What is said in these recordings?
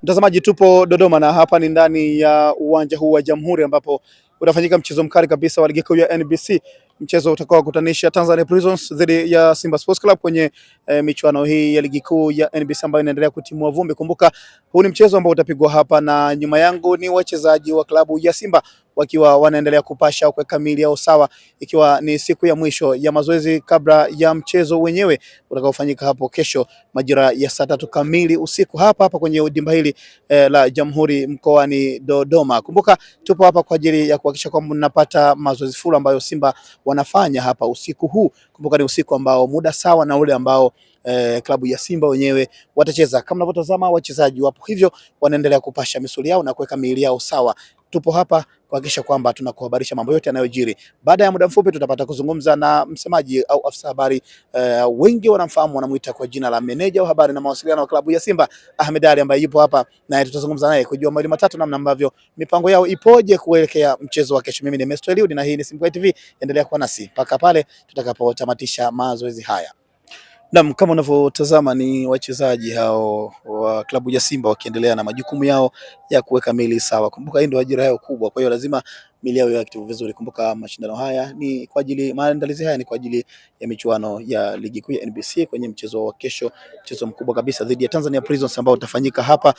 Mtazamaji, tupo Dodoma na hapa ni ndani ya uwanja huu wa Jamhuri ambapo utafanyika mchezo mkali kabisa wa ligi kuu ya NBC, mchezo utakao kutanisha Tanzania Prisons dhidi ya Simba Sports Club kwenye michuano hii ya ligi kuu ya NBC ambayo inaendelea kutimua vumbi. Kumbuka huu ni mchezo ambao utapigwa hapa, na nyuma yangu ni wachezaji wa klabu ya Simba wakiwa wanaendelea kupasha kuweka miili yao sawa, ikiwa ni siku ya mwisho ya mazoezi kabla ya mchezo wenyewe utakaofanyika hapo kesho majira ya saa 3 kamili usiku hapa kwenye dimba hili la Jamhuri mkoani Dodoma. Kumbuka tupo hapa kwa ajili ya kuhakikisha kwamba mnapata mazoezi full ambayo Simba wanafanya hapa usiku huu. Kumbuka ni usiku ambao muda sawa na ule ambao klabu ya Simba wenyewe watacheza. Kama mnavyotazama wachezaji wapo hivyo wanaendelea kupasha misuli yao na kuweka miili yao sawa. Tupo hapa kuhakikisha kwamba tunakuhabarisha mambo yote yanayojiri. Baada ya muda mfupi tutapata kuzungumza na msemaji au afisa habari, wengi wanamfahamu, wanamuita kwa jina la meneja wa habari na mawasiliano wa klabu ya Simba, Ahmed Ali, ambaye yupo hapa na tutazungumza naye kujua mawili matatu namna ambavyo mipango yao ipoje kuelekea mchezo wa kesho. Mimi ni Mestre Eliud na hii ni Simba TV. Endelea kuwa nasi mpaka pale tutakapotamatisha mazoezi haya. Naam, kama unavyotazama ni wachezaji hao wa klabu ya Simba wakiendelea na majukumu yao ya kuweka miili sawa. Kumbuka hii ndio ajira yao kubwa, kwa hiyo lazima miili yao iwe active vizuri. Kumbuka mashindano haya ni kwa ajili, maandalizi haya ni kwa ajili ya michuano ya ligi kuu ya NBC kwenye mchezo wa kesho, mchezo mkubwa kabisa dhidi ya Tanzania Prisons ambao utafanyika hapa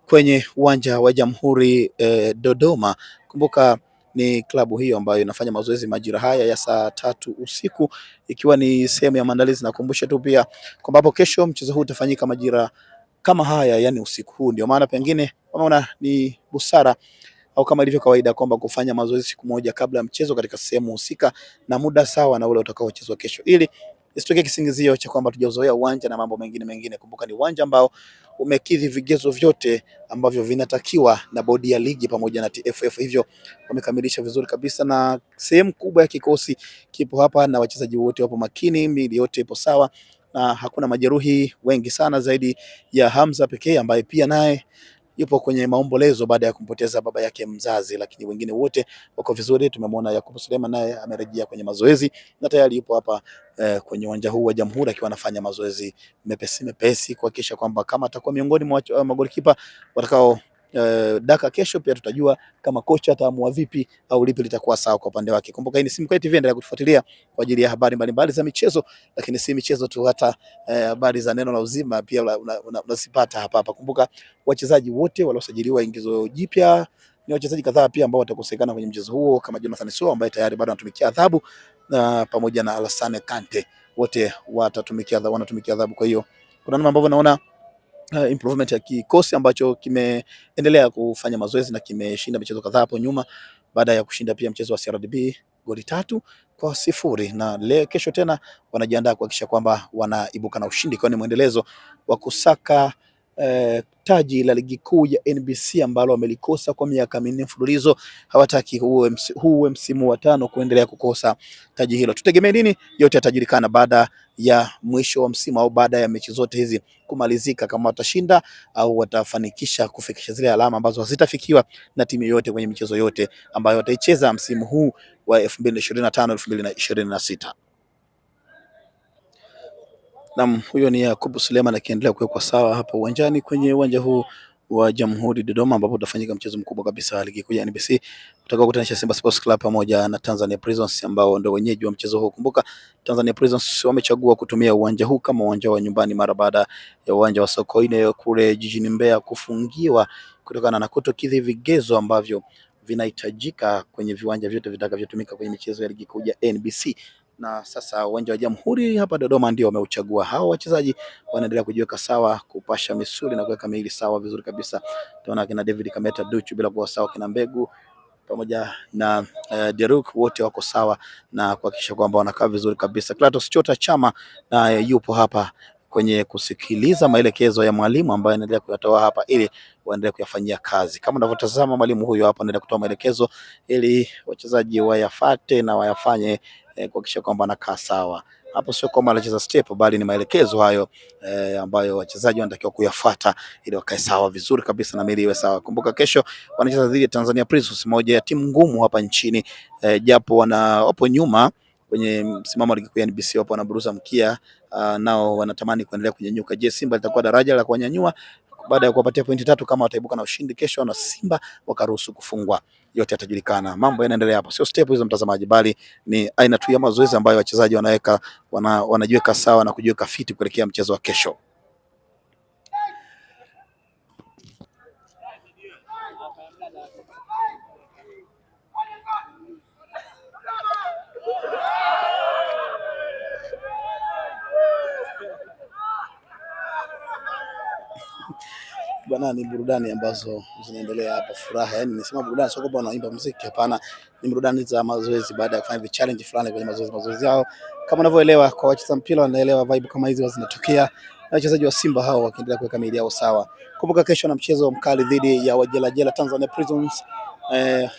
kwenye uwanja wa Jamhuri Dodoma. Kumbuka ni klabu hiyo ambayo inafanya mazoezi majira haya ya saa 3 usiku ikiwa ni sehemu ya maandalizi. Nakumbusha tu pia kwamba hapo kesho mchezo huu utafanyika majira kama haya, yani usiku huu. Ndio maana pengine unaona ni busara au kama ilivyo kawaida kwamba kufanya mazoezi siku moja kabla ya mchezo katika sehemu husika na muda sawa na ule utakaochezwa kesho, ili isitokee kisingizio cha kwamba tujazoea uwanja na mambo mengine. Kumbuka ni uwanja ambao umekidhi vigezo vyote ambavyo vinatakiwa na bodi ya ligi pamoja na TFF, hivyo wamekamilisha vizuri kabisa, na sehemu kubwa ya kikosi kipo hapa na wachezaji wote wapo makini, miili yote ipo sawa na hakuna majeruhi wengi sana zaidi ya Hamza pekee ambaye pia naye yupo kwenye maombolezo baada ya kumpoteza baba yake mzazi, lakini wengine wote wako vizuri. Tumemwona Yakub Suleiman naye amerejea kwenye mazoezi na tayari yupo hapa kwenye uwanja huu wa Jamhuri akiwa anafanya mazoezi mepesi kuhakikisha kwamba kama atakuwa miongoni mwa magolikipa watakao daka kesho, pia tutajua kama kocha ataamua vipi au lipi litakuwa sawa kwa upande wake. Kumbuka hii ni Simba TV, endelea kutufuatilia kwa ajili ya habari mbalimbali za michezo, lakini si michezo tu, hata habari za neno la uzima pia unazipata hapa. Kumbuka wachezaji wote waliosajiliwa ingizo jipya ni wachezaji kadhaa pia ambao watakosekana kwenye mchezo huo, kama Jonathan Soa ambaye tayari bado anatumikia adhabu pamoja na Alassane Kante, wote wanatumikia adhabu. Kwa hiyo kuna namna ambavyo naona improvement ya kikosi ambacho kimeendelea kufanya mazoezi na kimeshinda michezo kadhaa hapo nyuma baada ya kushinda pia mchezo wa CRDB goli 3-0, na leo kesho tena wanajiandaa kuhakikisha kwamba wanaibuka na ushindi, kwa ni muendelezo wa kusaka taji la ligi kuu ya NBC ambalo wamelikosa kwa miaka 4 mfululizo. Hawataki huwe msimu wa 5 kuendelea kukosa taji hilo. Tutegemee nini? Yote yatajulikana baada ya mwisho wa msimu au baada ya mechi zote hizi kumalizika, kama watashinda au watafanikisha kufikisha zile alama ambazo hazitafikiwa na timu yote kwenye michezo yote ambayo wataicheza msimu huu wa 2025-2026. Naam, huyo ni Yakub Suleiman akiendelea kuwekwa sawa hapa uwanjani kwenye uwanja huu wa Jamhuri Dodoma, ambapo utafanyika mchezo mkubwa kabisa wa ligi kuu ya NBC utakao kutanisha Simba Sports Club pamoja na Tanzania Prisons ambao ndio wenyeji wa mchezo huu. Kumbuka Tanzania Prisons wamechagua kutumia uwanja huu kama uwanja wa nyumbani mara baada ya uwanja wa Sokoine kule jijini Mbeya kufungiwa kutokana na kutokidhi vigezo ambavyo vinahitajika kwenye viwanja vyote vitakavyotumika kwenye michezo ya ligi kuu ya NBC. Na sasa uwanja wa Jamhuri hapa Dodoma ndio wameuchagua. Hao wachezaji wanaendelea kujiweka sawa, kupasha misuli na kuweka miili sawa vizuri kabisa. Tunaona kina David Kameta Duchu, bila kuwa sawa kina Mbegu pamoja na Deruk, wote wako sawa na kuhakikisha kwamba wanakaa vizuri kabisa. Klatos Chota Chama na yupo hapa kwenye kusikiliza maelekezo ya mwalimu ambaye anaendelea kuyatoa hapa ili waendelee kuyafanyia kazi. Kama unavyotazama mwalimu huyu hapa anaendelea kutoa maelekezo ili wachezaji wayafate na wayafanye kuhakikisha kwamba anakaa sawa. Hapo sio kama anacheza step, bali ni maelekezo hayo ambayo wachezaji wanatakiwa kuyafuata ili wakae sawa vizuri kabisa na miili iwe sawa. Kumbuka kesho wanacheza dhidi ya Tanzania Prisons, moja ya timu ngumu hapa nchini, japo wapo nyuma kwenye msimamo wa ligi kuu ya NBC, wapo wanaburuza mkia, nao wanatamani kuendelea kunyanyuka. Je, Simba litakuwa daraja la kuwanyanyua baada ya kuwapatia pointi 3 kama wataibuka na ushindi kesho na Simba wakaruhusu kufungwa, yote yatajulikana. Mambo yanaendelea hapo, sio step hizo mtazamaji, bali ni aina tu ya mazoezi ambayo wachezaji wanajiweka sawa na kujiweka fiti kuelekea mchezo wa kesho. Bwana, ni burudani ambazo zinaendelea hapa, furaha. Yani nisema burudani sio kwamba wanaimba muziki, hapana, ni burudani za mazoezi baada ya kufanya challenge fulani kwenye mazoezi yao. Kama unavyoelewa, kwa wacheza mpira wanaelewa vibe kama hizi zinatokea, na wachezaji wa Simba hao wakiendelea kuweka miili yao sawa. Kumbuka kesho na mchezo mkali dhidi ya Wajelajela Tanzania Prisons,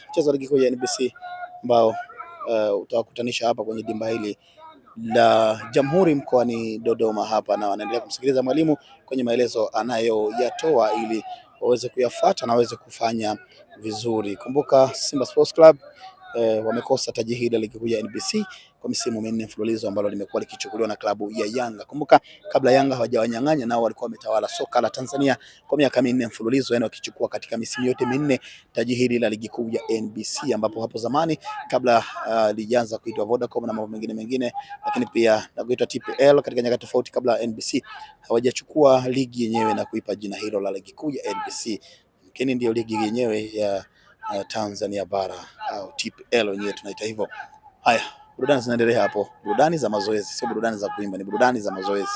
mchezo wa ligi kuu ya NBC ambao utawakutanisha hapa kwenye dimba hili la Jamhuri mkoani Dodoma hapa, na wanaendelea kumsikiliza mwalimu kwenye maelezo anayoyatoa ili waweze kuyafuata na waweze kufanya vizuri. Kumbuka Simba Sports Club wamekosa taji hili la ligi kuu ya NBC kwa misimu minne mfululizo ambalo limekuwa likichukuliwa na klabu ya Yanga. Kumbuka kabla Yanga hawajawanyang'anya, nao walikuwa wametawala soka la Tanzania kwa miaka minne mfululizo, yani wakichukua katika misimu yote minne taji hili la ligi kuu ya NBC, ambapo hapo zamani kabla lijaanza kuitwa Vodacom na mambo mengine, lakini pia na kuitwa TPL katika nyakati tofauti kabla NBC hawajachukua ligi yenyewe na kuipa jina hilo la ligi kuu ya NBC. Lakini ndio ligi yenyewe ya Tanzania bara au TPL wenyewe tunaita hivyo. Haya, burudani zinaendelea hapo, burudani za mazoezi, sio burudani za kuimba, ni burudani za mazoezi.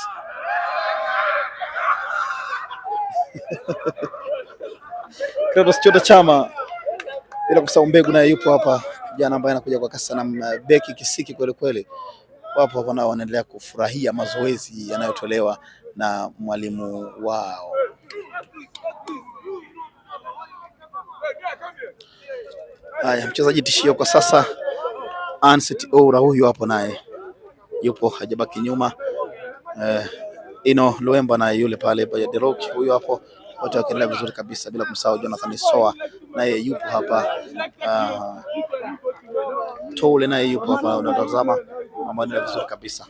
Clatous Chota Chama bila kusahau Mbegu naye yupo hapa, kijana ambaye anakuja kwa kasi na beki kisiki kweli kweli. Wapo hapa nao wanaendelea kufurahia mazoezi yanayotolewa na mwalimu wao. Haya, mchezaji tishio kwa sasa Anset Oura huyu hapo naye yupo, hajabaki nyuma. Ino Luemba na yule pale The Rock huyu hapo, wote wakiendelea vizuri kabisa, bila kumsahau Jonathan Soa naye yupo hapa. Tole naye yupo hapa, unatazama mambo yanaendelea vizuri kabisa.